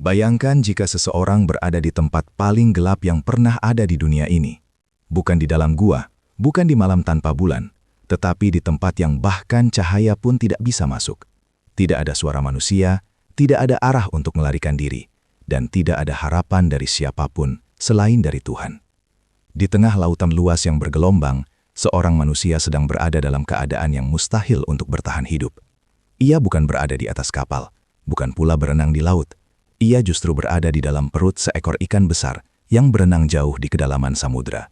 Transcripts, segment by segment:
Bayangkan jika seseorang berada di tempat paling gelap yang pernah ada di dunia ini. Bukan di dalam gua, bukan di malam tanpa bulan, tetapi di tempat yang bahkan cahaya pun tidak bisa masuk. Tidak ada suara manusia, tidak ada arah untuk melarikan diri, dan tidak ada harapan dari siapapun selain dari Tuhan. Di tengah lautan luas yang bergelombang, seorang manusia sedang berada dalam keadaan yang mustahil untuk bertahan hidup. Ia bukan berada di atas kapal, bukan pula berenang di laut. Ia justru berada di dalam perut seekor ikan besar yang berenang jauh di kedalaman samudra.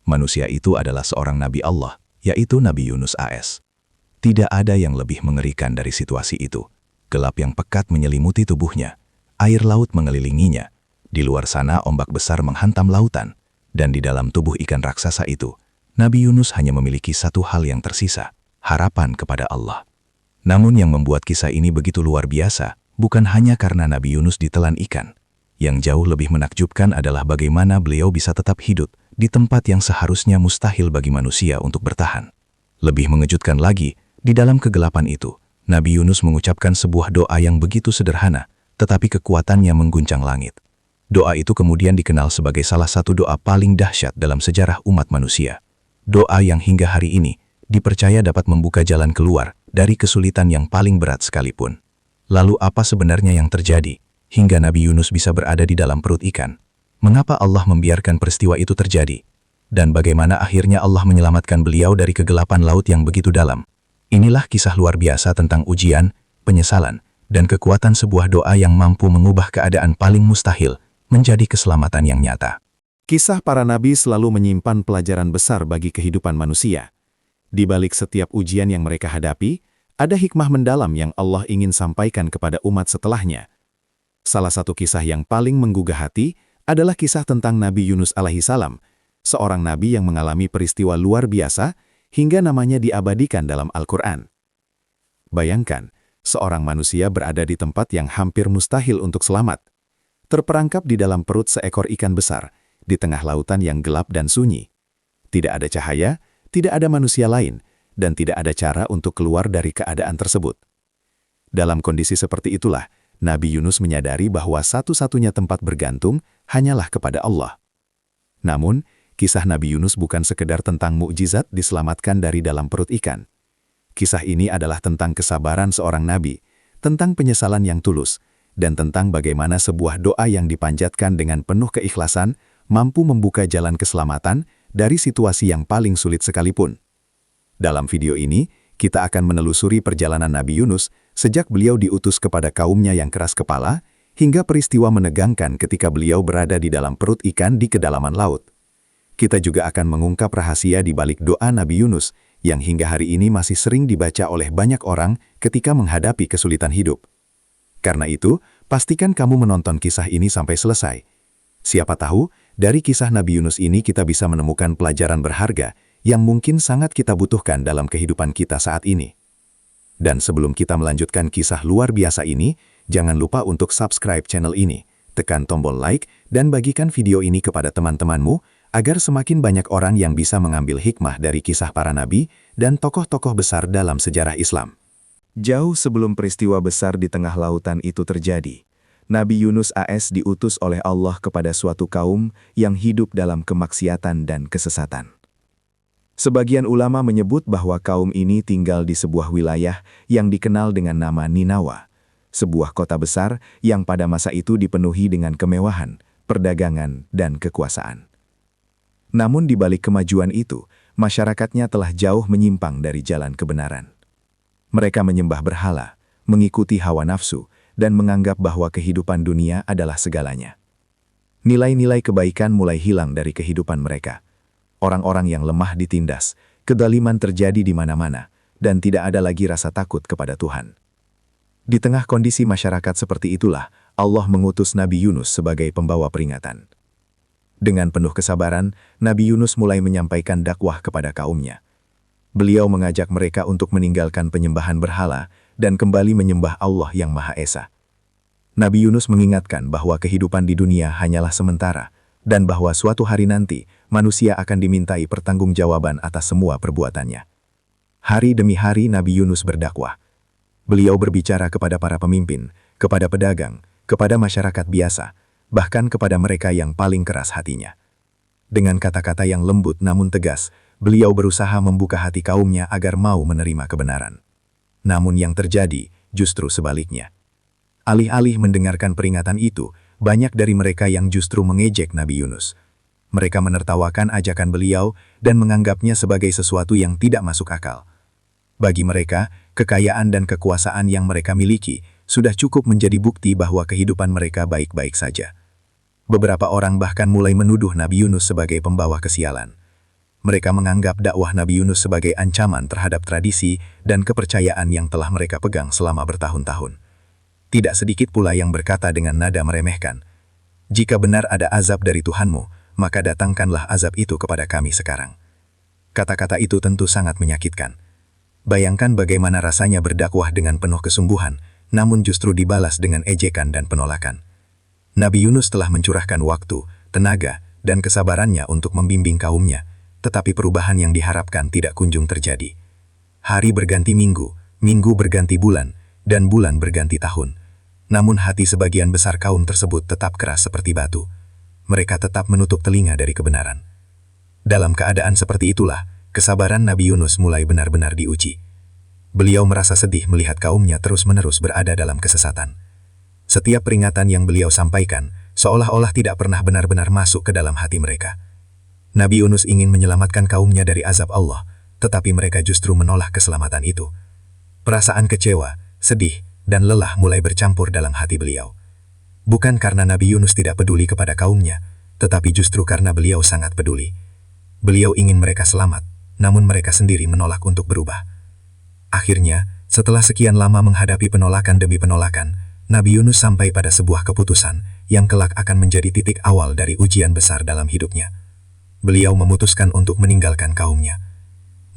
Manusia itu adalah seorang Nabi Allah, yaitu Nabi Yunus AS. Tidak ada yang lebih mengerikan dari situasi itu. Gelap yang pekat menyelimuti tubuhnya, air laut mengelilinginya. Di luar sana ombak besar menghantam lautan, dan di dalam tubuh ikan raksasa itu, Nabi Yunus hanya memiliki satu hal yang tersisa, harapan kepada Allah. Namun yang membuat kisah ini begitu luar biasa, bukan hanya karena Nabi Yunus ditelan ikan. Yang jauh lebih menakjubkan adalah bagaimana beliau bisa tetap hidup di tempat yang seharusnya mustahil bagi manusia untuk bertahan. Lebih mengejutkan lagi, di dalam kegelapan itu, Nabi Yunus mengucapkan sebuah doa yang begitu sederhana, tetapi kekuatannya mengguncang langit. Doa itu kemudian dikenal sebagai salah satu doa paling dahsyat dalam sejarah umat manusia. Doa yang hingga hari ini dipercaya dapat membuka jalan keluar dari kesulitan yang paling berat sekalipun. Lalu apa sebenarnya yang terjadi hingga Nabi Yunus bisa berada di dalam perut ikan? Mengapa Allah membiarkan peristiwa itu terjadi? Dan bagaimana akhirnya Allah menyelamatkan beliau dari kegelapan laut yang begitu dalam? Inilah kisah luar biasa tentang ujian, penyesalan, dan kekuatan sebuah doa yang mampu mengubah keadaan paling mustahil menjadi keselamatan yang nyata. Kisah para nabi selalu menyimpan pelajaran besar bagi kehidupan manusia. Di balik setiap ujian yang mereka hadapi, ada hikmah mendalam yang Allah ingin sampaikan kepada umat setelahnya. Salah satu kisah yang paling menggugah hati adalah kisah tentang Nabi Yunus alaihissalam, seorang nabi yang mengalami peristiwa luar biasa hingga namanya diabadikan dalam Al-Quran. Bayangkan, seorang manusia berada di tempat yang hampir mustahil untuk selamat, terperangkap di dalam perut seekor ikan besar, di tengah lautan yang gelap dan sunyi. Tidak ada cahaya, tidak ada manusia lain, dan tidak ada cara untuk keluar dari keadaan tersebut. Dalam kondisi seperti itulah, Nabi Yunus menyadari bahwa satu-satunya tempat bergantung hanyalah kepada Allah. Namun, kisah Nabi Yunus bukan sekedar tentang mukjizat diselamatkan dari dalam perut ikan. Kisah ini adalah tentang kesabaran seorang nabi, tentang penyesalan yang tulus, dan tentang bagaimana sebuah doa yang dipanjatkan dengan penuh keikhlasan mampu membuka jalan keselamatan dari situasi yang paling sulit sekalipun. Dalam video ini, kita akan menelusuri perjalanan Nabi Yunus sejak beliau diutus kepada kaumnya yang keras kepala, hingga peristiwa menegangkan ketika beliau berada di dalam perut ikan di kedalaman laut. Kita juga akan mengungkap rahasia di balik doa Nabi Yunus, yang hingga hari ini masih sering dibaca oleh banyak orang ketika menghadapi kesulitan hidup. Karena itu, pastikan kamu menonton kisah ini sampai selesai. Siapa tahu, dari kisah Nabi Yunus ini kita bisa menemukan pelajaran berharga yang mungkin sangat kita butuhkan dalam kehidupan kita saat ini. Dan sebelum kita melanjutkan kisah luar biasa ini, jangan lupa untuk subscribe channel ini, tekan tombol like, dan bagikan video ini kepada teman-temanmu, agar semakin banyak orang yang bisa mengambil hikmah dari kisah para nabi dan tokoh-tokoh besar dalam sejarah Islam. Jauh sebelum peristiwa besar di tengah lautan itu terjadi, Nabi Yunus AS diutus oleh Allah kepada suatu kaum yang hidup dalam kemaksiatan dan kesesatan. Sebagian ulama menyebut bahwa kaum ini tinggal di sebuah wilayah yang dikenal dengan nama Ninawa, sebuah kota besar yang pada masa itu dipenuhi dengan kemewahan, perdagangan, dan kekuasaan. Namun di balik kemajuan itu, masyarakatnya telah jauh menyimpang dari jalan kebenaran. Mereka menyembah berhala, mengikuti hawa nafsu, dan menganggap bahwa kehidupan dunia adalah segalanya. Nilai-nilai kebaikan mulai hilang dari kehidupan mereka. Orang-orang yang lemah ditindas, kedaliman terjadi di mana-mana, dan tidak ada lagi rasa takut kepada Tuhan. Di tengah kondisi masyarakat seperti itulah, Allah mengutus Nabi Yunus sebagai pembawa peringatan. Dengan penuh kesabaran, Nabi Yunus mulai menyampaikan dakwah kepada kaumnya. Beliau mengajak mereka untuk meninggalkan penyembahan berhala dan kembali menyembah Allah yang Maha Esa. Nabi Yunus mengingatkan bahwa kehidupan di dunia hanyalah sementara, dan bahwa suatu hari nanti, manusia akan dimintai pertanggungjawaban atas semua perbuatannya. Hari demi hari Nabi Yunus berdakwah. Beliau berbicara kepada para pemimpin, kepada pedagang, kepada masyarakat biasa, bahkan kepada mereka yang paling keras hatinya. Dengan kata-kata yang lembut namun tegas, beliau berusaha membuka hati kaumnya agar mau menerima kebenaran. Namun yang terjadi justru sebaliknya. Alih-alih mendengarkan peringatan itu, banyak dari mereka yang justru mengejek Nabi Yunus. Mereka menertawakan ajakan beliau dan menganggapnya sebagai sesuatu yang tidak masuk akal. Bagi mereka, kekayaan dan kekuasaan yang mereka miliki sudah cukup menjadi bukti bahwa kehidupan mereka baik-baik saja. Beberapa orang bahkan mulai menuduh Nabi Yunus sebagai pembawa kesialan. Mereka menganggap dakwah Nabi Yunus sebagai ancaman terhadap tradisi dan kepercayaan yang telah mereka pegang selama bertahun-tahun. Tidak sedikit pula yang berkata dengan nada meremehkan, "Jika benar ada azab dari Tuhanmu, maka datangkanlah azab itu kepada kami sekarang." Kata-kata itu tentu sangat menyakitkan. Bayangkan bagaimana rasanya berdakwah dengan penuh kesungguhan, namun justru dibalas dengan ejekan dan penolakan. Nabi Yunus telah mencurahkan waktu, tenaga, dan kesabarannya untuk membimbing kaumnya, tetapi perubahan yang diharapkan tidak kunjung terjadi. Hari berganti minggu, minggu berganti bulan, dan bulan berganti tahun. Namun hati sebagian besar kaum tersebut tetap keras seperti batu. Mereka tetap menutup telinga dari kebenaran. Dalam keadaan seperti itulah, kesabaran Nabi Yunus mulai benar-benar diuji. Beliau merasa sedih melihat kaumnya terus-menerus berada dalam kesesatan. Setiap peringatan yang beliau sampaikan, seolah-olah tidak pernah benar-benar masuk ke dalam hati mereka. Nabi Yunus ingin menyelamatkan kaumnya dari azab Allah, tetapi mereka justru menolak keselamatan itu. Perasaan kecewa, sedih, dan lelah mulai bercampur dalam hati beliau. Bukan karena Nabi Yunus tidak peduli kepada kaumnya, tetapi justru karena beliau sangat peduli. Beliau ingin mereka selamat, namun mereka sendiri menolak untuk berubah. Akhirnya, setelah sekian lama menghadapi penolakan demi penolakan, Nabi Yunus sampai pada sebuah keputusan yang kelak akan menjadi titik awal dari ujian besar dalam hidupnya. Beliau memutuskan untuk meninggalkan kaumnya.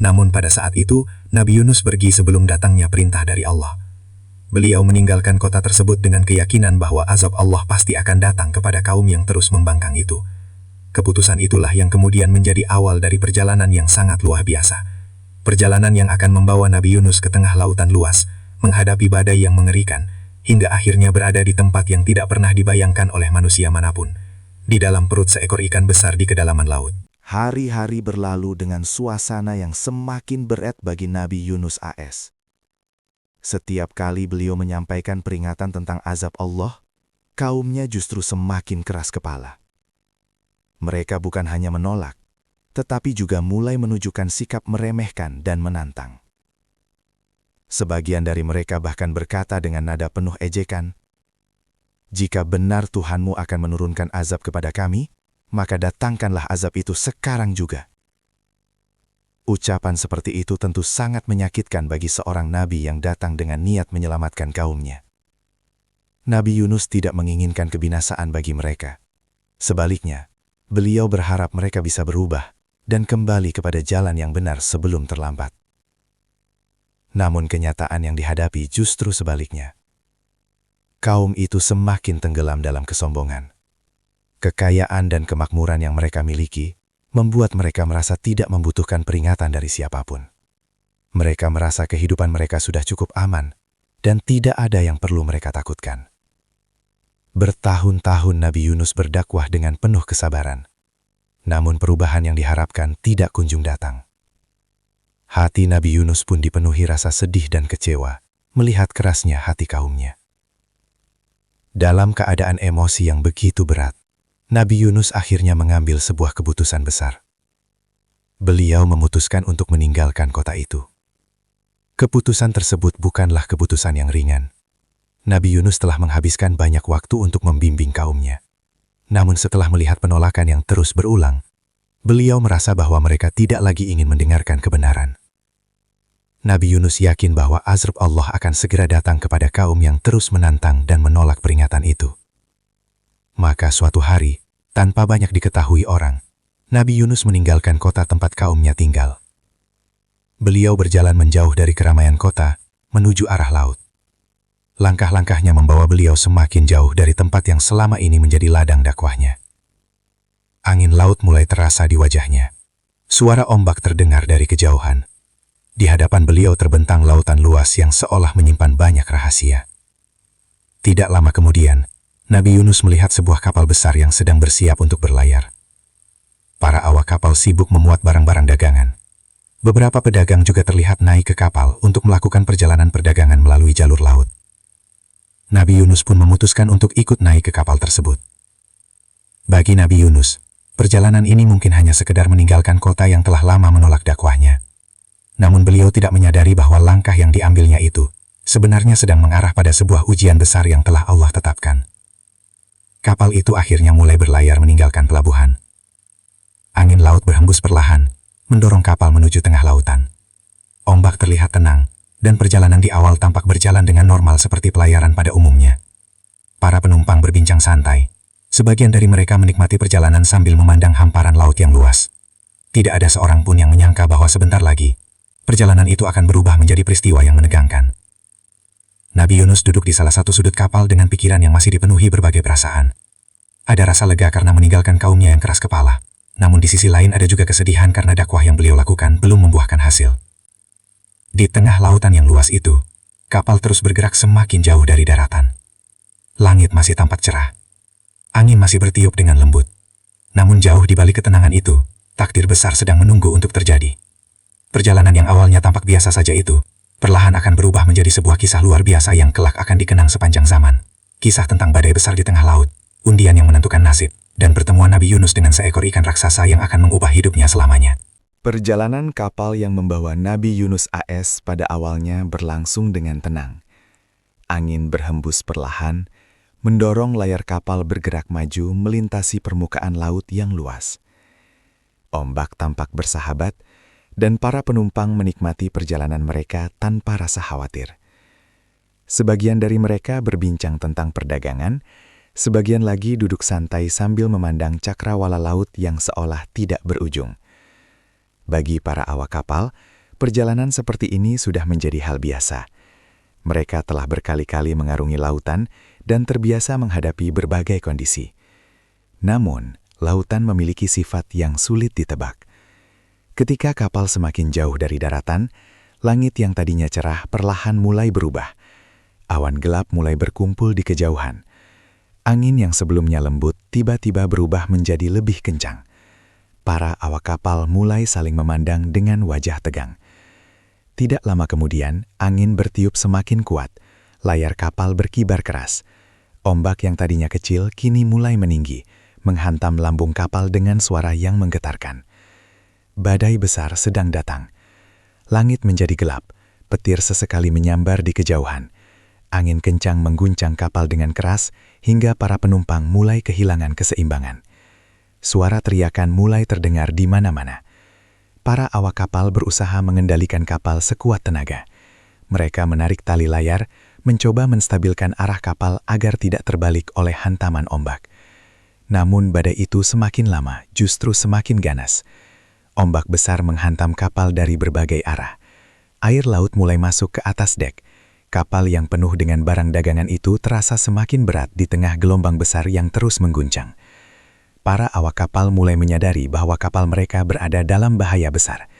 Namun pada saat itu, Nabi Yunus pergi sebelum datangnya perintah dari Allah. Beliau meninggalkan kota tersebut dengan keyakinan bahwa azab Allah pasti akan datang kepada kaum yang terus membangkang itu. Keputusan itulah yang kemudian menjadi awal dari perjalanan yang sangat luar biasa. Perjalanan yang akan membawa Nabi Yunus ke tengah lautan luas, menghadapi badai yang mengerikan, hingga akhirnya berada di tempat yang tidak pernah dibayangkan oleh manusia manapun, di dalam perut seekor ikan besar di kedalaman laut. Hari-hari berlalu dengan suasana yang semakin berat bagi Nabi Yunus AS. Setiap kali beliau menyampaikan peringatan tentang azab Allah, kaumnya justru semakin keras kepala. Mereka bukan hanya menolak, tetapi juga mulai menunjukkan sikap meremehkan dan menantang. Sebagian dari mereka bahkan berkata dengan nada penuh ejekan, "Jika benar Tuhanmu akan menurunkan azab kepada kami, maka datangkanlah azab itu sekarang juga." Ucapan seperti itu tentu sangat menyakitkan bagi seorang nabi yang datang dengan niat menyelamatkan kaumnya. Nabi Yunus tidak menginginkan kebinasaan bagi mereka. Sebaliknya, beliau berharap mereka bisa berubah dan kembali kepada jalan yang benar sebelum terlambat. Namun kenyataan yang dihadapi justru sebaliknya. Kaum itu semakin tenggelam dalam kesombongan. Kekayaan dan kemakmuran yang mereka miliki membuat mereka merasa tidak membutuhkan peringatan dari siapapun. Mereka merasa kehidupan mereka sudah cukup aman dan tidak ada yang perlu mereka takutkan. Bertahun-tahun Nabi Yunus berdakwah dengan penuh kesabaran. Namun perubahan yang diharapkan tidak kunjung datang. Hati Nabi Yunus pun dipenuhi rasa sedih dan kecewa melihat kerasnya hati kaumnya. Dalam keadaan emosi yang begitu berat, Nabi Yunus akhirnya mengambil sebuah keputusan besar. Beliau memutuskan untuk meninggalkan kota itu. Keputusan tersebut bukanlah keputusan yang ringan. Nabi Yunus telah menghabiskan banyak waktu untuk membimbing kaumnya. Namun setelah melihat penolakan yang terus berulang, beliau merasa bahwa mereka tidak lagi ingin mendengarkan kebenaran. Nabi Yunus yakin bahwa azab Allah akan segera datang kepada kaum yang terus menantang dan menolak peringatan itu. Maka suatu hari, tanpa banyak diketahui orang, Nabi Yunus meninggalkan kota tempat kaumnya tinggal. Beliau berjalan menjauh dari keramaian kota, menuju arah laut. Langkah-langkahnya membawa beliau semakin jauh dari tempat yang selama ini menjadi ladang dakwahnya. Angin laut mulai terasa di wajahnya. Suara ombak terdengar dari kejauhan. Di hadapan beliau terbentang lautan luas yang seolah menyimpan banyak rahasia. Tidak lama kemudian, Nabi Yunus melihat sebuah kapal besar yang sedang bersiap untuk berlayar. Para awak kapal sibuk memuat barang-barang dagangan. Beberapa pedagang juga terlihat naik ke kapal untuk melakukan perjalanan perdagangan melalui jalur laut. Nabi Yunus pun memutuskan untuk ikut naik ke kapal tersebut. Bagi Nabi Yunus, perjalanan ini mungkin hanya sekedar meninggalkan kota yang telah lama menolak dakwahnya. Namun beliau tidak menyadari bahwa langkah yang diambilnya itu sebenarnya sedang mengarah pada sebuah ujian besar yang telah Allah tetapkan. Kapal itu akhirnya mulai berlayar meninggalkan pelabuhan. Angin laut berhembus perlahan, mendorong kapal menuju tengah lautan. Ombak terlihat tenang, dan perjalanan di awal tampak berjalan dengan normal seperti pelayaran pada umumnya. Para penumpang berbincang santai. Sebagian dari mereka menikmati perjalanan sambil memandang hamparan laut yang luas. Tidak ada seorang pun yang menyangka bahwa sebentar lagi, perjalanan itu akan berubah menjadi peristiwa yang menegangkan. Nabi Yunus duduk di salah satu sudut kapal dengan pikiran yang masih dipenuhi berbagai perasaan. Ada rasa lega karena meninggalkan kaumnya yang keras kepala. Namun di sisi lain ada juga kesedihan karena dakwah yang beliau lakukan belum membuahkan hasil. Di tengah lautan yang luas itu, kapal terus bergerak semakin jauh dari daratan. Langit masih tampak cerah. Angin masih bertiup dengan lembut. Namun jauh di balik ketenangan itu, takdir besar sedang menunggu untuk terjadi. Perjalanan yang awalnya tampak biasa saja itu, perlahan akan berubah menjadi sebuah kisah luar biasa yang kelak akan dikenang sepanjang zaman. Kisah tentang badai besar di tengah laut, undian yang menentukan nasib, dan pertemuan Nabi Yunus dengan seekor ikan raksasa yang akan mengubah hidupnya selamanya. Perjalanan kapal yang membawa Nabi Yunus AS pada awalnya berlangsung dengan tenang. Angin berhembus perlahan, mendorong layar kapal bergerak maju melintasi permukaan laut yang luas. Ombak tampak bersahabat, dan para penumpang menikmati perjalanan mereka tanpa rasa khawatir. Sebagian dari mereka berbincang tentang perdagangan, sebagian lagi duduk santai sambil memandang cakrawala laut yang seolah tidak berujung. Bagi para awak kapal, perjalanan seperti ini sudah menjadi hal biasa. Mereka telah berkali-kali mengarungi lautan dan terbiasa menghadapi berbagai kondisi. Namun, lautan memiliki sifat yang sulit ditebak. Ketika kapal semakin jauh dari daratan, langit yang tadinya cerah perlahan mulai berubah. Awan gelap mulai berkumpul di kejauhan. Angin yang sebelumnya lembut tiba-tiba berubah menjadi lebih kencang. Para awak kapal mulai saling memandang dengan wajah tegang. Tidak lama kemudian, angin bertiup semakin kuat. Layar kapal berkibar keras. Ombak yang tadinya kecil kini mulai meninggi, menghantam lambung kapal dengan suara yang menggetarkan. Badai besar sedang datang. Langit menjadi gelap, petir sesekali menyambar di kejauhan. Angin kencang mengguncang kapal dengan keras hingga para penumpang mulai kehilangan keseimbangan. Suara teriakan mulai terdengar di mana-mana. Para awak kapal berusaha mengendalikan kapal sekuat tenaga. Mereka menarik tali layar, mencoba menstabilkan arah kapal agar tidak terbalik oleh hantaman ombak. Namun badai itu semakin lama justru semakin ganas. Ombak besar menghantam kapal dari berbagai arah. Air laut mulai masuk ke atas dek. Kapal yang penuh dengan barang dagangan itu terasa semakin berat di tengah gelombang besar yang terus mengguncang. Para awak kapal mulai menyadari bahwa kapal mereka berada dalam bahaya besar.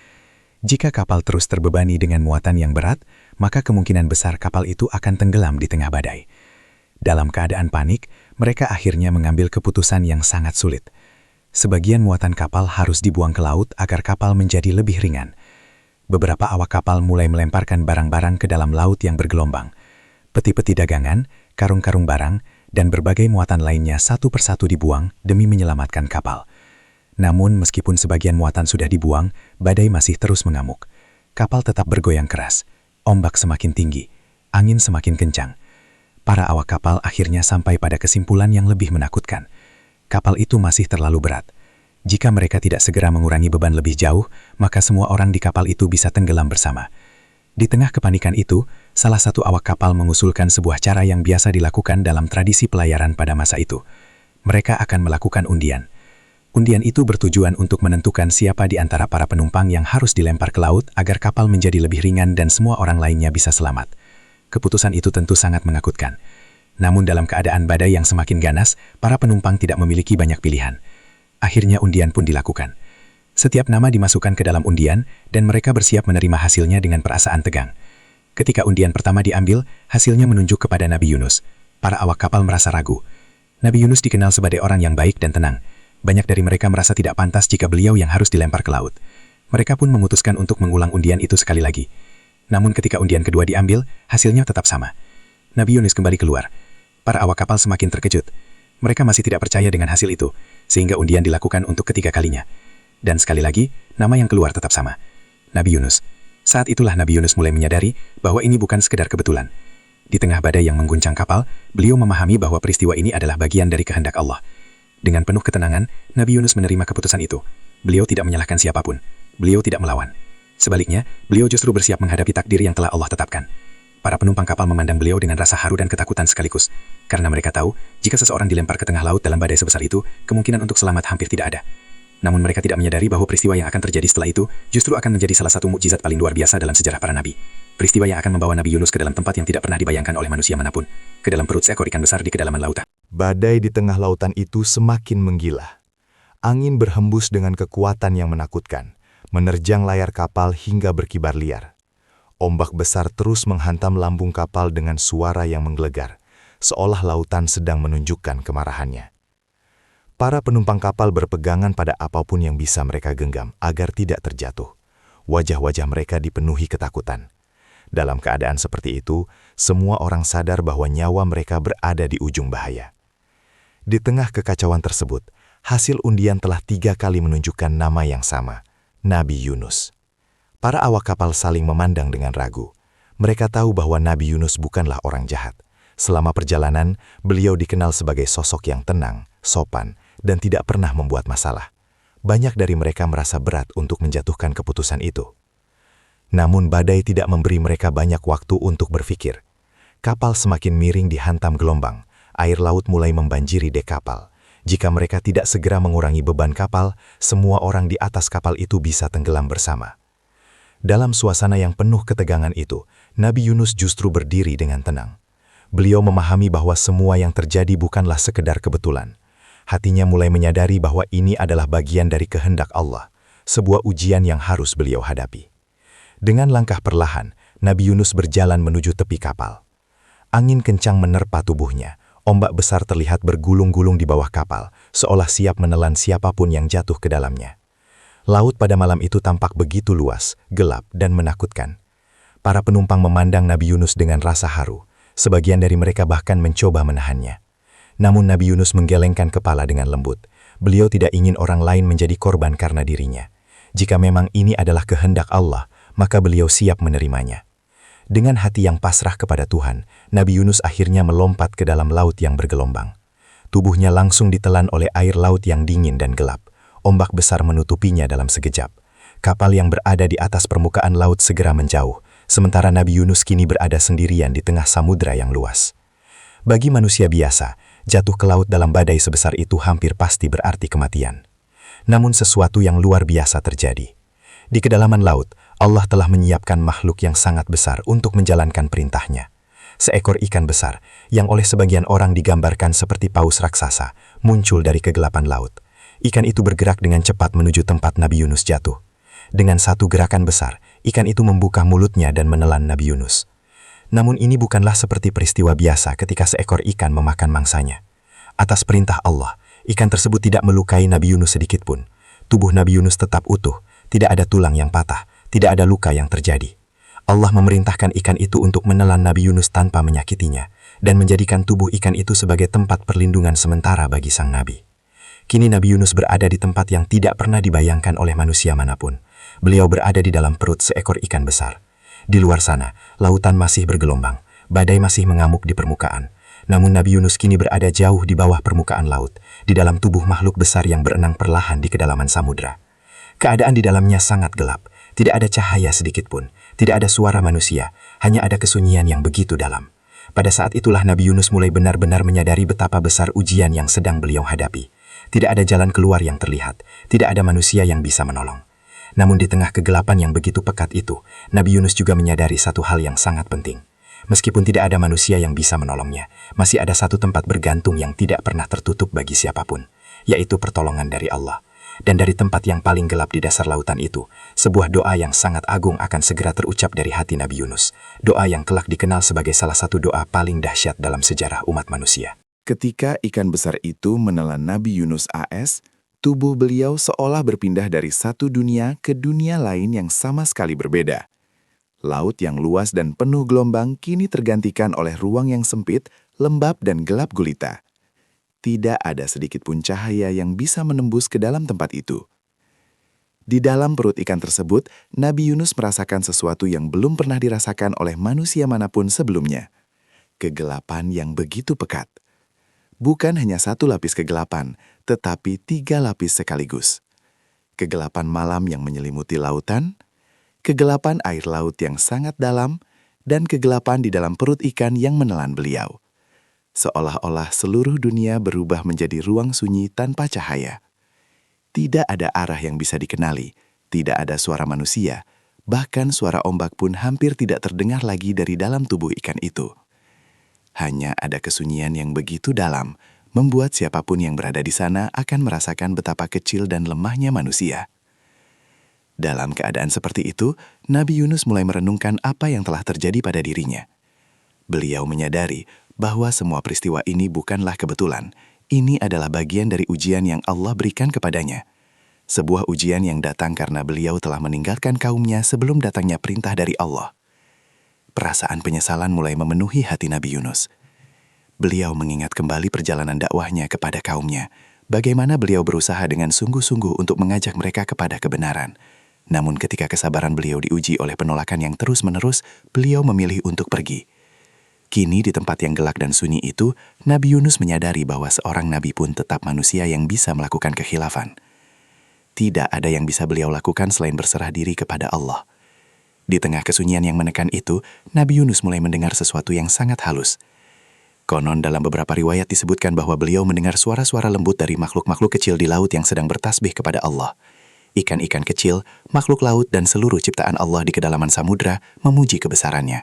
Jika kapal terus terbebani dengan muatan yang berat, maka kemungkinan besar kapal itu akan tenggelam di tengah badai. Dalam keadaan panik, mereka akhirnya mengambil keputusan yang sangat sulit. Sebagian muatan kapal harus dibuang ke laut agar kapal menjadi lebih ringan. Beberapa awak kapal mulai melemparkan barang-barang ke dalam laut yang bergelombang. Peti-peti dagangan, karung-karung barang, dan berbagai muatan lainnya satu persatu dibuang demi menyelamatkan kapal. Namun meskipun sebagian muatan sudah dibuang, badai masih terus mengamuk. Kapal tetap bergoyang keras. Ombak semakin tinggi. Angin semakin kencang. Para awak kapal akhirnya sampai pada kesimpulan yang lebih menakutkan. Kapal itu masih terlalu berat. Jika mereka tidak segera mengurangi beban lebih jauh, maka semua orang di kapal itu bisa tenggelam bersama. Di tengah kepanikan itu, salah satu awak kapal mengusulkan sebuah cara yang biasa dilakukan dalam tradisi pelayaran pada masa itu. Mereka akan melakukan undian. Undian itu bertujuan untuk menentukan siapa di antara para penumpang yang harus dilempar ke laut agar kapal menjadi lebih ringan dan semua orang lainnya bisa selamat. Keputusan itu tentu sangat menakutkan. Namun dalam keadaan badai yang semakin ganas, para penumpang tidak memiliki banyak pilihan. Akhirnya undian pun dilakukan. Setiap nama dimasukkan ke dalam undian, dan mereka bersiap menerima hasilnya dengan perasaan tegang. Ketika undian pertama diambil, hasilnya menunjuk kepada Nabi Yunus. Para awak kapal merasa ragu. Nabi Yunus dikenal sebagai orang yang baik dan tenang. Banyak dari mereka merasa tidak pantas jika beliau yang harus dilempar ke laut. Mereka pun memutuskan untuk mengulang undian itu sekali lagi. Namun ketika undian kedua diambil, hasilnya tetap sama. Nabi Yunus kembali keluar. Para awak kapal semakin terkejut. Mereka masih tidak percaya dengan hasil itu, sehingga undian dilakukan untuk ketiga kalinya. Dan sekali lagi, nama yang keluar tetap sama. Nabi Yunus. Saat itulah Nabi Yunus mulai menyadari bahwa ini bukan sekedar kebetulan. Di tengah badai yang mengguncang kapal, beliau memahami bahwa peristiwa ini adalah bagian dari kehendak Allah. Dengan penuh ketenangan, Nabi Yunus menerima keputusan itu. Beliau tidak menyalahkan siapapun. Beliau tidak melawan. Sebaliknya, beliau justru bersiap menghadapi takdir yang telah Allah tetapkan. Para penumpang kapal memandang beliau dengan rasa haru dan ketakutan sekaligus. Karena mereka tahu, jika seseorang dilempar ke tengah laut dalam badai sebesar itu, kemungkinan untuk selamat hampir tidak ada. Namun mereka tidak menyadari bahwa peristiwa yang akan terjadi setelah itu justru akan menjadi salah satu mukjizat paling luar biasa dalam sejarah para nabi. Peristiwa yang akan membawa Nabi Yunus ke dalam tempat yang tidak pernah dibayangkan oleh manusia manapun, ke dalam perut seekor ikan besar di kedalaman lautan. Badai di tengah lautan itu semakin menggila. Angin berhembus dengan kekuatan yang menakutkan, menerjang layar kapal hingga berkibar liar. Ombak besar terus menghantam lambung kapal dengan suara yang menggelegar, seolah lautan sedang menunjukkan kemarahannya. Para penumpang kapal berpegangan pada apapun yang bisa mereka genggam agar tidak terjatuh. Wajah-wajah mereka dipenuhi ketakutan. Dalam keadaan seperti itu, semua orang sadar bahwa nyawa mereka berada di ujung bahaya. Di tengah kekacauan tersebut, hasil undian telah 3 kali menunjukkan nama yang sama, Nabi Yunus. Para awak kapal saling memandang dengan ragu. Mereka tahu bahwa Nabi Yunus bukanlah orang jahat. Selama perjalanan, beliau dikenal sebagai sosok yang tenang, sopan, dan tidak pernah membuat masalah. Banyak dari mereka merasa berat untuk menjatuhkan keputusan itu. Namun badai tidak memberi mereka banyak waktu untuk berpikir. Kapal semakin miring dihantam gelombang. Air laut mulai membanjiri dek kapal. Jika mereka tidak segera mengurangi beban kapal, semua orang di atas kapal itu bisa tenggelam bersama. Dalam suasana yang penuh ketegangan itu, Nabi Yunus justru berdiri dengan tenang. Beliau memahami bahwa semua yang terjadi bukanlah sekedar kebetulan. Hatinya mulai menyadari bahwa ini adalah bagian dari kehendak Allah, sebuah ujian yang harus beliau hadapi. Dengan langkah perlahan, Nabi Yunus berjalan menuju tepi kapal. Angin kencang menerpa tubuhnya, ombak besar terlihat bergulung-gulung di bawah kapal, seolah siap menelan siapapun yang jatuh ke dalamnya. Laut pada malam itu tampak begitu luas, gelap, dan menakutkan. Para penumpang memandang Nabi Yunus dengan rasa haru. Sebagian dari mereka bahkan mencoba menahannya. Namun Nabi Yunus menggelengkan kepala dengan lembut. Beliau tidak ingin orang lain menjadi korban karena dirinya. Jika memang ini adalah kehendak Allah, maka beliau siap menerimanya. Dengan hati yang pasrah kepada Tuhan, Nabi Yunus akhirnya melompat ke dalam laut yang bergelombang. Tubuhnya langsung ditelan oleh air laut yang dingin dan gelap. Ombak besar menutupinya dalam sekejap. Kapal yang berada di atas permukaan laut segera menjauh, sementara Nabi Yunus kini berada sendirian di tengah samudra yang luas. Bagi manusia biasa, jatuh ke laut dalam badai sebesar itu hampir pasti berarti kematian. Namun sesuatu yang luar biasa terjadi. Di kedalaman laut, Allah telah menyiapkan makhluk yang sangat besar untuk menjalankan perintahnya. Seekor ikan besar, yang oleh sebagian orang digambarkan seperti paus raksasa, muncul dari kegelapan laut. Ikan itu bergerak dengan cepat menuju tempat Nabi Yunus jatuh. Dengan satu gerakan besar, ikan itu membuka mulutnya dan menelan Nabi Yunus. Namun ini bukanlah seperti peristiwa biasa ketika seekor ikan memakan mangsanya. Atas perintah Allah, ikan tersebut tidak melukai Nabi Yunus sedikitpun. Tubuh Nabi Yunus tetap utuh, tidak ada tulang yang patah, tidak ada luka yang terjadi. Allah memerintahkan ikan itu untuk menelan Nabi Yunus tanpa menyakitinya, dan menjadikan tubuh ikan itu sebagai tempat perlindungan sementara bagi sang Nabi. Kini Nabi Yunus berada di tempat yang tidak pernah dibayangkan oleh manusia manapun. Beliau berada di dalam perut seekor ikan besar. Di luar sana, lautan masih bergelombang, badai masih mengamuk di permukaan. Namun Nabi Yunus kini berada jauh di bawah permukaan laut, di dalam tubuh makhluk besar yang berenang perlahan di kedalaman samudra. Keadaan di dalamnya sangat gelap, tidak ada cahaya sedikitpun, tidak ada suara manusia, hanya ada kesunyian yang begitu dalam. Pada saat itulah Nabi Yunus mulai benar-benar menyadari betapa besar ujian yang sedang beliau hadapi. Tidak ada jalan keluar yang terlihat, tidak ada manusia yang bisa menolong. Namun di tengah kegelapan yang begitu pekat itu, Nabi Yunus juga menyadari satu hal yang sangat penting. Meskipun tidak ada manusia yang bisa menolongnya, masih ada satu tempat bergantung yang tidak pernah tertutup bagi siapapun, yaitu pertolongan dari Allah. Dan dari tempat yang paling gelap di dasar lautan itu, sebuah doa yang sangat agung akan segera terucap dari hati Nabi Yunus. Doa yang kelak dikenal sebagai salah satu doa paling dahsyat dalam sejarah umat manusia. Ketika ikan besar itu menelan Nabi Yunus AS, tubuh beliau seolah berpindah dari satu dunia ke dunia lain yang sama sekali berbeda. Laut yang luas dan penuh gelombang kini tergantikan oleh ruang yang sempit, lembab dan gelap gulita. Tidak ada sedikit pun cahaya yang bisa menembus ke dalam tempat itu. Di dalam perut ikan tersebut, Nabi Yunus merasakan sesuatu yang belum pernah dirasakan oleh manusia manapun sebelumnya. Kegelapan yang begitu pekat. Bukan hanya satu lapis kegelapan, tetapi 3 lapis sekaligus. Kegelapan malam yang menyelimuti lautan, kegelapan air laut yang sangat dalam, dan kegelapan di dalam perut ikan yang menelan beliau. Seolah-olah seluruh dunia berubah menjadi ruang sunyi tanpa cahaya. Tidak ada arah yang bisa dikenali, tidak ada suara manusia, bahkan suara ombak pun hampir tidak terdengar lagi dari dalam tubuh ikan itu. Hanya ada kesunyian yang begitu dalam, membuat siapapun yang berada di sana akan merasakan betapa kecil dan lemahnya manusia. Dalam keadaan seperti itu, Nabi Yunus mulai merenungkan apa yang telah terjadi pada dirinya. Beliau menyadari bahwa semua peristiwa ini bukanlah kebetulan. Ini adalah bagian dari ujian yang Allah berikan kepadanya. Sebuah ujian yang datang karena beliau telah meninggalkan kaumnya sebelum datangnya perintah dari Allah. Perasaan penyesalan mulai memenuhi hati Nabi Yunus. Beliau mengingat kembali perjalanan dakwahnya kepada kaumnya, bagaimana beliau berusaha dengan sungguh-sungguh untuk mengajak mereka kepada kebenaran. Namun ketika kesabaran beliau diuji oleh penolakan yang terus-menerus, beliau memilih untuk pergi. Kini di tempat yang gelap dan sunyi itu, Nabi Yunus menyadari bahwa seorang nabi pun tetap manusia yang bisa melakukan kekhilafan. Tidak ada yang bisa beliau lakukan selain berserah diri kepada Allah. Di tengah kesunyian yang menekan itu, Nabi Yunus mulai mendengar sesuatu yang sangat halus. Konon dalam beberapa riwayat disebutkan bahwa beliau mendengar suara-suara lembut dari makhluk-makhluk kecil di laut yang sedang bertasbih kepada Allah. Ikan-ikan kecil, makhluk laut dan seluruh ciptaan Allah di kedalaman samudra memuji kebesarannya.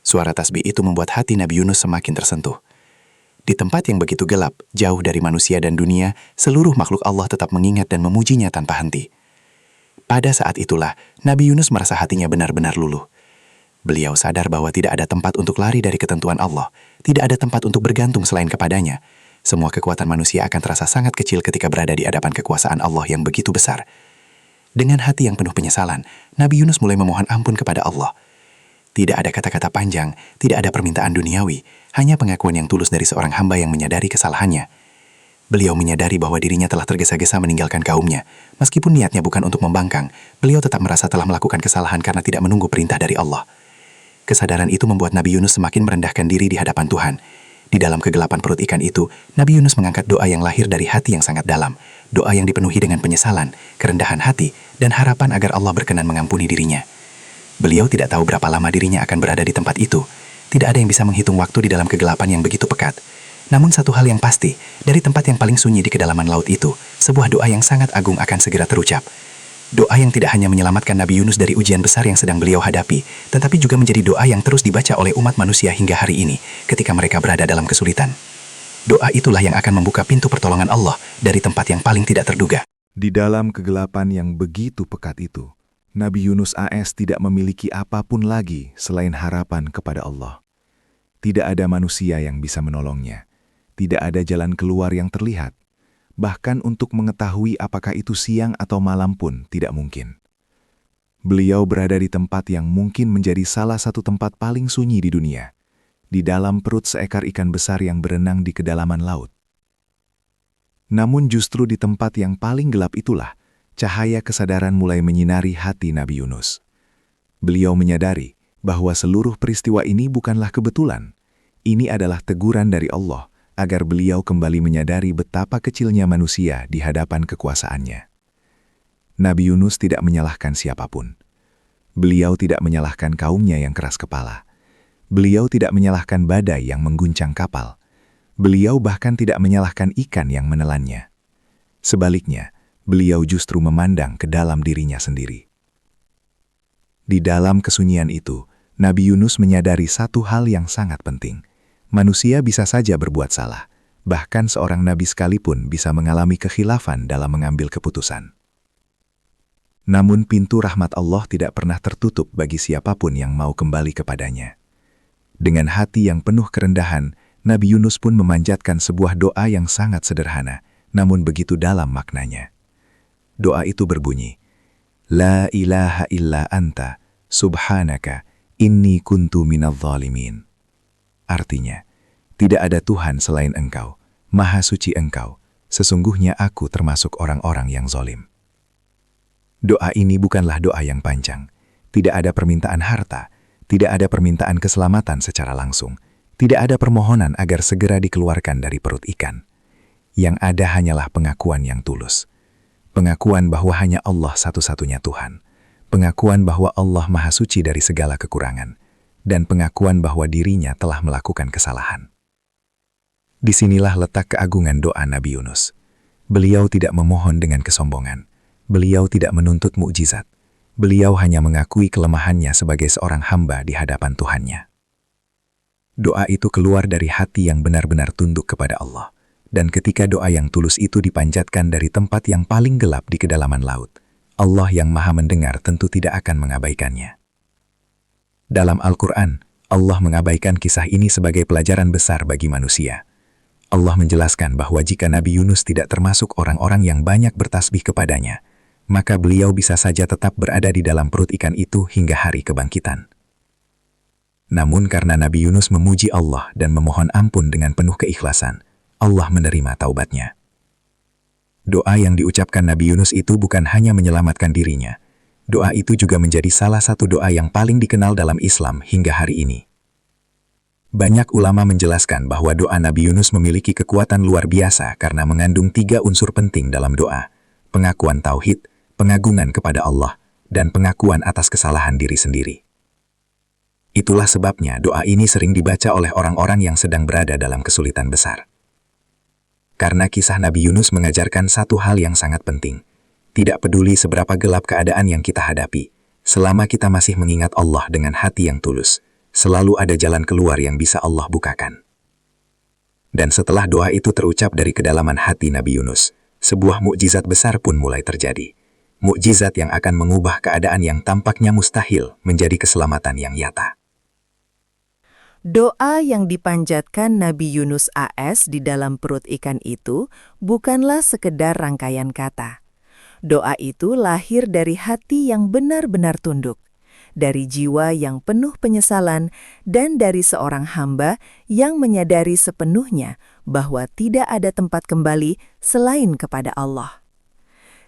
Suara tasbih itu membuat hati Nabi Yunus semakin tersentuh. Di tempat yang begitu gelap, jauh dari manusia dan dunia, seluruh makhluk Allah tetap mengingat dan memujinya tanpa henti. Pada saat itulah, Nabi Yunus merasa hatinya benar-benar luluh. Beliau sadar bahwa tidak ada tempat untuk lari dari ketentuan Allah, tidak ada tempat untuk bergantung selain kepadanya. Semua kekuatan manusia akan terasa sangat kecil ketika berada di hadapan kekuasaan Allah yang begitu besar. Dengan hati yang penuh penyesalan, Nabi Yunus mulai memohon ampun kepada Allah. Tidak ada kata-kata panjang, tidak ada permintaan duniawi, hanya pengakuan yang tulus dari seorang hamba yang menyadari kesalahannya. Beliau menyadari bahwa dirinya telah tergesa-gesa meninggalkan kaumnya. Meskipun niatnya bukan untuk membangkang, beliau tetap merasa telah melakukan kesalahan karena tidak menunggu perintah dari Allah. Kesadaran itu membuat Nabi Yunus semakin merendahkan diri di hadapan Tuhan. Di dalam kegelapan perut ikan itu, Nabi Yunus mengangkat doa yang lahir dari hati yang sangat dalam. Doa yang dipenuhi dengan penyesalan, kerendahan hati, dan harapan agar Allah berkenan mengampuni dirinya. Beliau tidak tahu berapa lama dirinya akan berada di tempat itu. Tidak ada yang bisa menghitung waktu di dalam kegelapan yang begitu pekat. Namun satu hal yang pasti, dari tempat yang paling sunyi di kedalaman laut itu, sebuah doa yang sangat agung akan segera terucap. Doa yang tidak hanya menyelamatkan Nabi Yunus dari ujian besar yang sedang beliau hadapi, tetapi juga menjadi doa yang terus dibaca oleh umat manusia hingga hari ini, ketika mereka berada dalam kesulitan. Doa itulah yang akan membuka pintu pertolongan Allah dari tempat yang paling tidak terduga. Di dalam kegelapan yang begitu pekat itu, Nabi Yunus AS tidak memiliki apapun lagi selain harapan kepada Allah. Tidak ada manusia yang bisa menolongnya. Tidak ada jalan keluar yang terlihat. Bahkan untuk mengetahui apakah itu siang atau malam pun tidak mungkin. Beliau berada di tempat yang mungkin menjadi salah satu tempat paling sunyi di dunia, di dalam perut seekor ikan besar yang berenang di kedalaman laut. Namun justru di tempat yang paling gelap itulah, cahaya kesadaran mulai menyinari hati Nabi Yunus. Beliau menyadari bahwa seluruh peristiwa ini bukanlah kebetulan. Ini adalah teguran dari Allah, agar beliau kembali menyadari betapa kecilnya manusia di hadapan kekuasaannya. Nabi Yunus tidak menyalahkan siapapun. Beliau tidak menyalahkan kaumnya yang keras kepala. Beliau tidak menyalahkan badai yang mengguncang kapal. Beliau bahkan tidak menyalahkan ikan yang menelannya. Sebaliknya, beliau justru memandang ke dalam dirinya sendiri. Di dalam kesunyian itu, Nabi Yunus menyadari satu hal yang sangat penting. Manusia bisa saja berbuat salah, bahkan seorang nabi sekalipun bisa mengalami kekhilafan dalam mengambil keputusan. Namun pintu rahmat Allah tidak pernah tertutup bagi siapapun yang mau kembali kepadanya. Dengan hati yang penuh kerendahan, Nabi Yunus pun memanjatkan sebuah doa yang sangat sederhana, namun begitu dalam maknanya. Doa itu berbunyi, La ilaha illa anta, subhanaka, inni kuntu minadh dhalimin. Artinya, tidak ada Tuhan selain Engkau, Maha Suci Engkau, sesungguhnya aku termasuk orang-orang yang zalim. Doa ini bukanlah doa yang panjang. Tidak ada permintaan harta, tidak ada permintaan keselamatan secara langsung, tidak ada permohonan agar segera dikeluarkan dari perut ikan. Yang ada hanyalah pengakuan yang tulus. Pengakuan bahwa hanya Allah satu-satunya Tuhan. Pengakuan bahwa Allah Maha Suci dari segala kekurangan. Dan pengakuan bahwa dirinya telah melakukan kesalahan. Disinilah letak keagungan doa Nabi Yunus. Beliau tidak memohon dengan kesombongan. Beliau tidak menuntut mukjizat. Beliau hanya mengakui kelemahannya sebagai seorang hamba di hadapan Tuhannya. Doa itu keluar dari hati yang benar-benar tunduk kepada Allah. Dan ketika doa yang tulus itu dipanjatkan dari tempat yang paling gelap di kedalaman laut, Allah yang Maha Mendengar tentu tidak akan mengabaikannya. Dalam Al-Quran, Allah mengabaikan kisah ini sebagai pelajaran besar bagi manusia. Allah menjelaskan bahwa jika Nabi Yunus tidak termasuk orang-orang yang banyak bertasbih kepadanya, maka beliau bisa saja tetap berada di dalam perut ikan itu hingga hari kebangkitan. Namun karena Nabi Yunus memuji Allah dan memohon ampun dengan penuh keikhlasan, Allah menerima taubatnya. Doa yang diucapkan Nabi Yunus itu bukan hanya menyelamatkan dirinya. Doa itu juga menjadi salah satu doa yang paling dikenal dalam Islam hingga hari ini. Banyak ulama menjelaskan bahwa doa Nabi Yunus memiliki kekuatan luar biasa karena mengandung 3 unsur penting dalam doa: pengakuan tauhid, pengagungan kepada Allah, dan pengakuan atas kesalahan diri sendiri. Itulah sebabnya doa ini sering dibaca oleh orang-orang yang sedang berada dalam kesulitan besar. Karena kisah Nabi Yunus mengajarkan satu hal yang sangat penting. Tidak peduli seberapa gelap keadaan yang kita hadapi, selama kita masih mengingat Allah dengan hati yang tulus, selalu ada jalan keluar yang bisa Allah bukakan. Dan setelah doa itu terucap dari kedalaman hati Nabi Yunus, sebuah mukjizat besar pun mulai terjadi. Mukjizat yang akan mengubah keadaan yang tampaknya mustahil menjadi keselamatan yang nyata. Doa yang dipanjatkan Nabi Yunus AS di dalam perut ikan itu bukanlah sekedar rangkaian kata. Doa itu lahir dari hati yang benar-benar tunduk, dari jiwa yang penuh penyesalan, dan dari seorang hamba yang menyadari sepenuhnya bahwa tidak ada tempat kembali selain kepada Allah.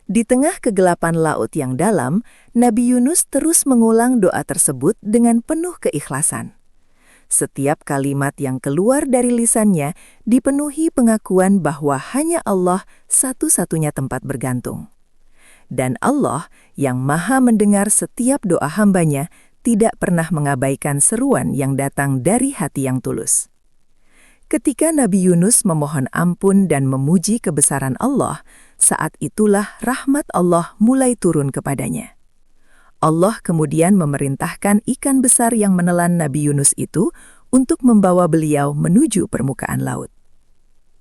Di tengah kegelapan laut yang dalam, Nabi Yunus terus mengulang doa tersebut dengan penuh keikhlasan. Setiap kalimat yang keluar dari lisannya dipenuhi pengakuan bahwa hanya Allah satu-satunya tempat bergantung. Dan Allah yang Maha Mendengar setiap doa hambanya tidak pernah mengabaikan seruan yang datang dari hati yang tulus. Ketika Nabi Yunus memohon ampun dan memuji kebesaran Allah, saat itulah rahmat Allah mulai turun kepadanya. Allah kemudian memerintahkan ikan besar yang menelan Nabi Yunus itu untuk membawa beliau menuju permukaan laut.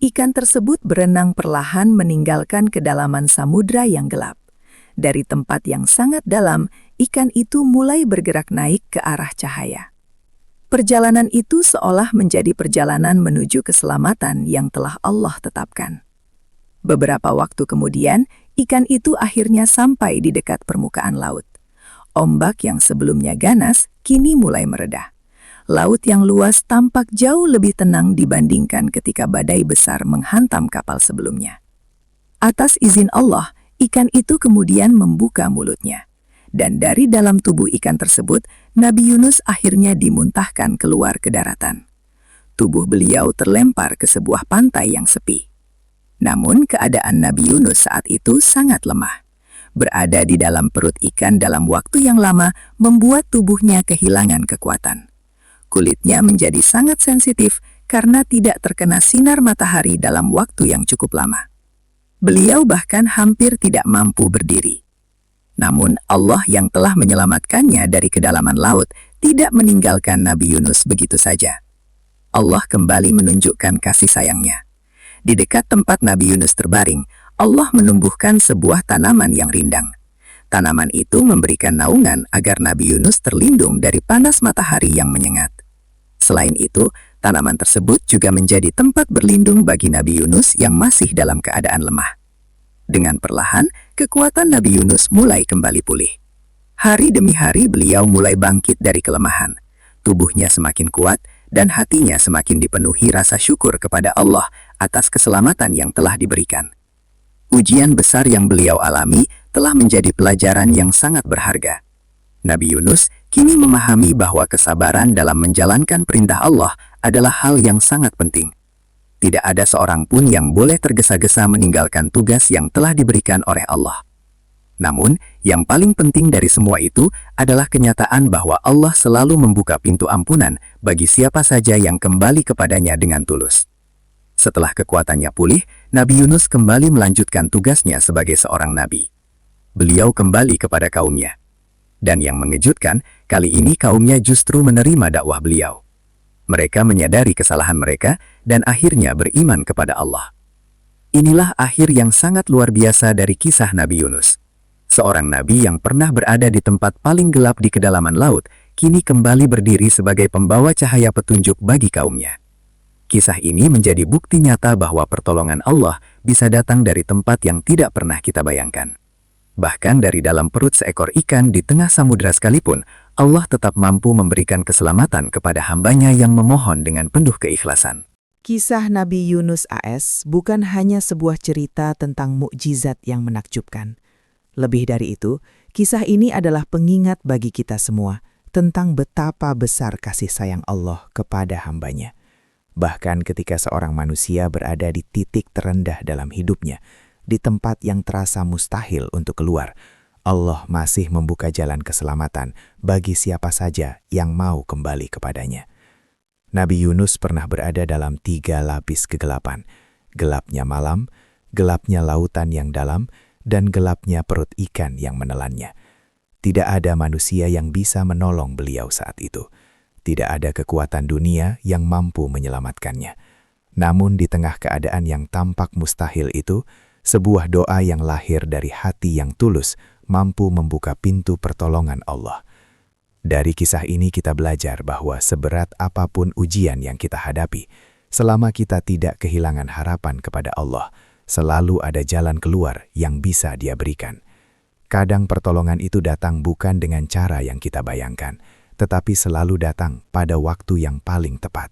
Ikan tersebut berenang perlahan meninggalkan kedalaman samudra yang gelap. Dari tempat yang sangat dalam, ikan itu mulai bergerak naik ke arah cahaya. Perjalanan itu seolah menjadi perjalanan menuju keselamatan yang telah Allah tetapkan. Beberapa waktu kemudian, ikan itu akhirnya sampai di dekat permukaan laut. Ombak yang sebelumnya ganas kini mulai mereda. Laut yang luas tampak jauh lebih tenang dibandingkan ketika badai besar menghantam kapal sebelumnya. Atas izin Allah, ikan itu kemudian membuka mulutnya. Dan dari dalam tubuh ikan tersebut, Nabi Yunus akhirnya dimuntahkan keluar ke daratan. Tubuh beliau terlempar ke sebuah pantai yang sepi. Namun keadaan Nabi Yunus saat itu sangat lemah. Berada di dalam perut ikan dalam waktu yang lama membuat tubuhnya kehilangan kekuatan. Kulitnya menjadi sangat sensitif karena tidak terkena sinar matahari dalam waktu yang cukup lama. Beliau bahkan hampir tidak mampu berdiri. Namun Allah yang telah menyelamatkannya dari kedalaman laut tidak meninggalkan Nabi Yunus begitu saja. Allah kembali menunjukkan kasih sayangnya. Di dekat tempat Nabi Yunus terbaring, Allah menumbuhkan sebuah tanaman yang rindang. Tanaman itu memberikan naungan agar Nabi Yunus terlindung dari panas matahari yang menyengat. Selain itu, Tanaman tersebut juga menjadi tempat berlindung bagi Nabi Yunus yang masih dalam keadaan lemah. Dengan perlahan, kekuatan Nabi Yunus mulai kembali pulih. Hari demi hari beliau mulai bangkit dari kelemahan. Tubuhnya semakin kuat dan hatinya semakin dipenuhi rasa syukur kepada Allah atas keselamatan yang telah diberikan. Ujian besar yang beliau alami telah menjadi pelajaran yang sangat berharga. Nabi Yunus kini memahami bahwa kesabaran dalam menjalankan perintah Allah adalah hal yang sangat penting. Tidak ada seorang pun yang boleh tergesa-gesa meninggalkan tugas yang telah diberikan oleh Allah. Namun, yang paling penting dari semua itu adalah kenyataan bahwa Allah selalu membuka pintu ampunan bagi siapa saja yang kembali kepadanya dengan tulus. Setelah kekuatannya pulih, Nabi Yunus kembali melanjutkan tugasnya sebagai seorang nabi. Beliau kembali kepada kaumnya. Dan yang mengejutkan, kali ini kaumnya justru menerima dakwah beliau. Mereka menyadari kesalahan mereka dan akhirnya beriman kepada Allah. Inilah akhir yang sangat luar biasa dari kisah Nabi Yunus. Seorang nabi yang pernah berada di tempat paling gelap di kedalaman laut, kini kembali berdiri sebagai pembawa cahaya petunjuk bagi kaumnya. Kisah ini menjadi bukti nyata bahwa pertolongan Allah bisa datang dari tempat yang tidak pernah kita bayangkan. Bahkan dari dalam perut seekor ikan di tengah samudera sekalipun, Allah tetap mampu memberikan keselamatan kepada hambanya yang memohon dengan penuh keikhlasan. Kisah Nabi Yunus AS bukan hanya sebuah cerita tentang mukjizat yang menakjubkan. Lebih dari itu, kisah ini adalah pengingat bagi kita semua tentang betapa besar kasih sayang Allah kepada hambanya. Bahkan ketika seorang manusia berada di titik terendah dalam hidupnya, di tempat yang terasa mustahil untuk keluar, Allah masih membuka jalan keselamatan bagi siapa saja yang mau kembali kepadanya. Nabi Yunus pernah berada dalam 3 lapis kegelapan, gelapnya malam, gelapnya lautan yang dalam, dan gelapnya perut ikan yang menelannya. Tidak ada manusia yang bisa menolong beliau saat itu. Tidak ada kekuatan dunia yang mampu menyelamatkannya. Namun di tengah keadaan yang tampak mustahil itu, sebuah doa yang lahir dari hati yang tulus mampu membuka pintu pertolongan Allah. Dari kisah ini kita belajar bahwa seberat apapun ujian yang kita hadapi, selama kita tidak kehilangan harapan kepada Allah, selalu ada jalan keluar yang bisa Dia berikan. Kadang pertolongan itu datang bukan dengan cara yang kita bayangkan, tetapi selalu datang pada waktu yang paling tepat.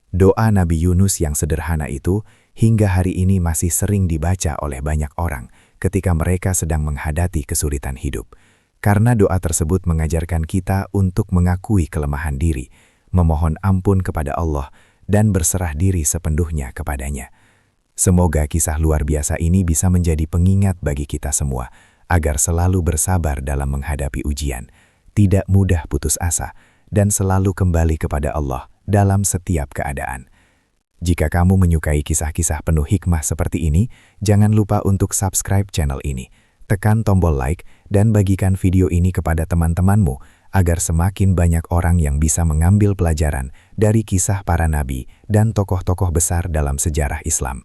Doa Nabi Yunus yang sederhana itu hingga hari ini masih sering dibaca oleh banyak orang ketika mereka sedang menghadapi kesulitan hidup. Karena doa tersebut mengajarkan kita untuk mengakui kelemahan diri, memohon ampun kepada Allah, dan berserah diri sepenuhnya kepadanya. Semoga kisah luar biasa ini bisa menjadi pengingat bagi kita semua, agar selalu bersabar dalam menghadapi ujian, tidak mudah putus asa, dan selalu kembali kepada Allah dalam setiap keadaan. Jika kamu menyukai kisah-kisah penuh hikmah seperti ini, jangan lupa untuk subscribe channel ini, tekan tombol like, dan bagikan video ini kepada teman-temanmu agar semakin banyak orang yang bisa mengambil pelajaran dari kisah para nabi dan tokoh-tokoh besar dalam sejarah Islam.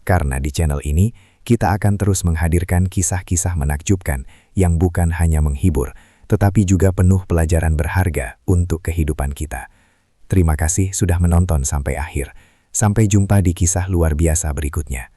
Karena di channel ini, kita akan terus menghadirkan kisah-kisah menakjubkan yang bukan hanya menghibur, tetapi juga penuh pelajaran berharga untuk kehidupan kita. Terima kasih sudah menonton sampai akhir. Sampai jumpa di kisah luar biasa berikutnya.